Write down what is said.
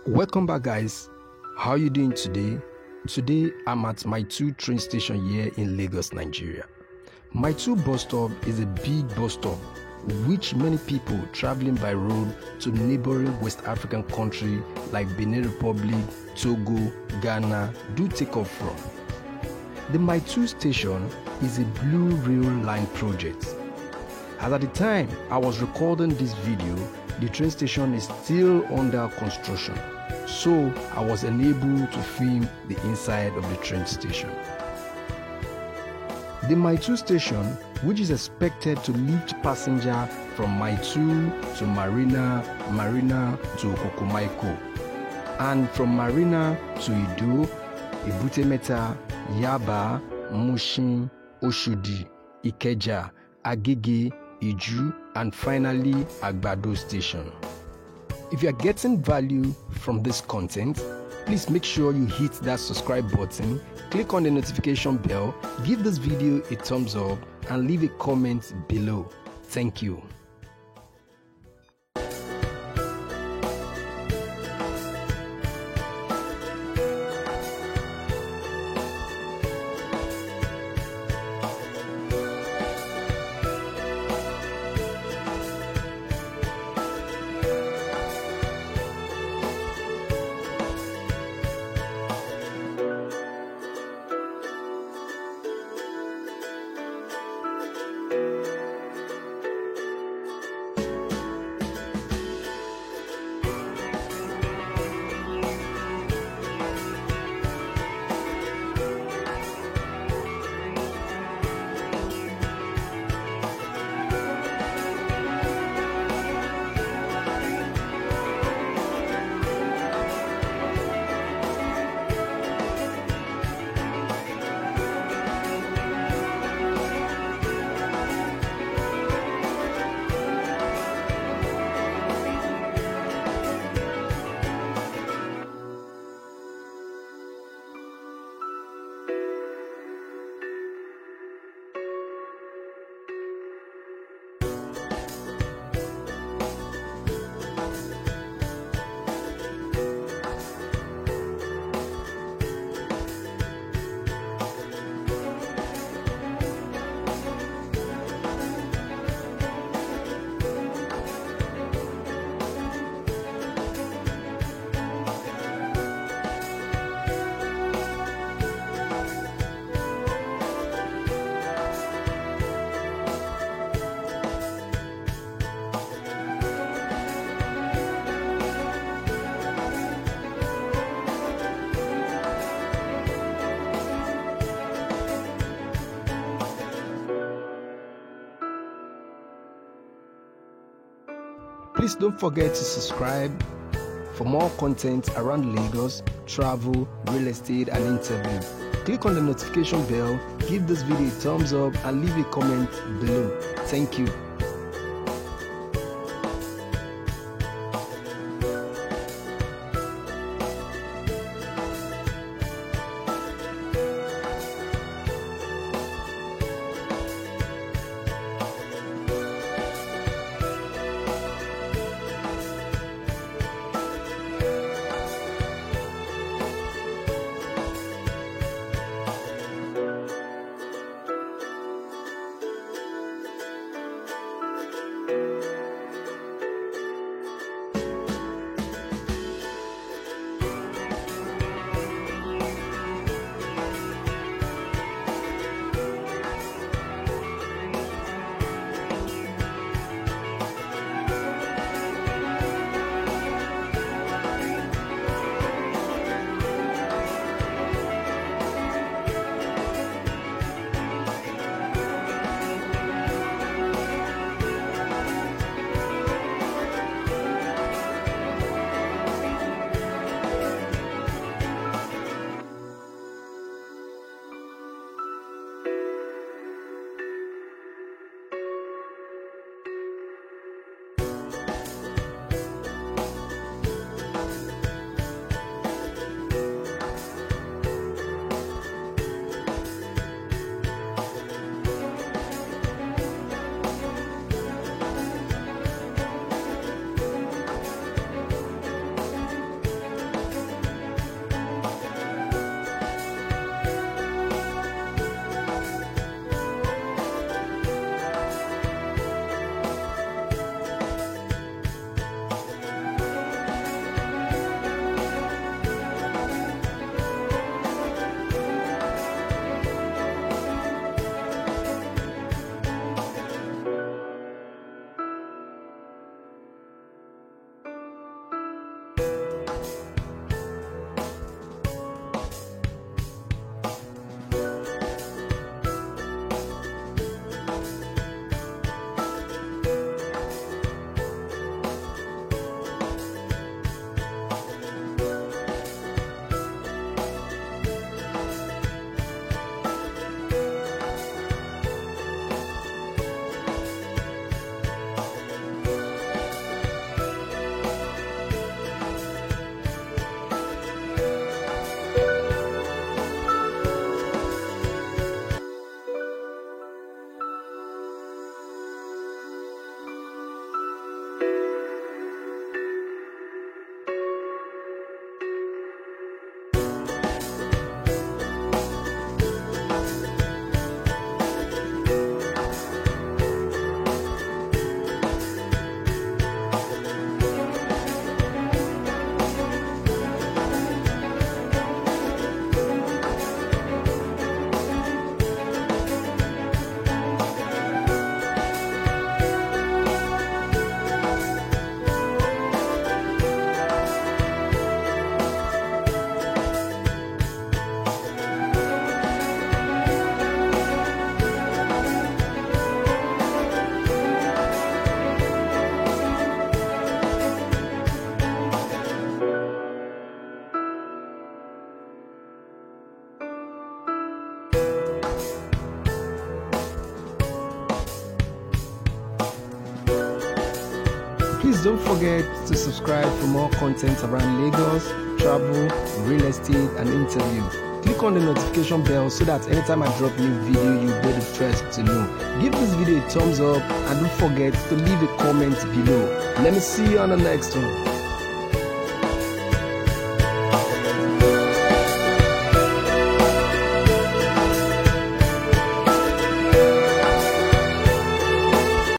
Welcome back, guys. How are you doing today? Today I'm at Mile 2 train station here in Lagos, Nigeria. Mile 2 bus stop is a big bus stop which many people traveling by road to neighboring West African countries like Benin Republic, Togo, Ghana do take off from. The Mile 2 station is a Blue Rail Line project. As at the time I was recording this video, the train station is still under construction, so I was unable to film the inside of the train station. The Mile 2 station, which is expected to lift passengers from Mile 2 to Marina to Okokomaiko, and from Marina to Ido, Ebute Metta, Yaba, Mushin, Oshodi, Ikeja, Agege, Iju, and finally Agbado station. If you are getting value from this content, please make sure you hit that subscribe button, click on the notification bell, give this video a thumbs up, and leave a comment below. Thank you. Please don't forget to subscribe for more content around Lagos, travel, real estate, and interview. Click on the notification bell, give this video a thumbs up, and leave a comment below. Thank you. don't forget to subscribe for more content around Lagos, travel, real estate, and interview. Click on the notification bell so that anytime I drop new video, you'll be the first to know. Give this video a thumbs up and don't forget to leave a comment below. Let me see you on the next one.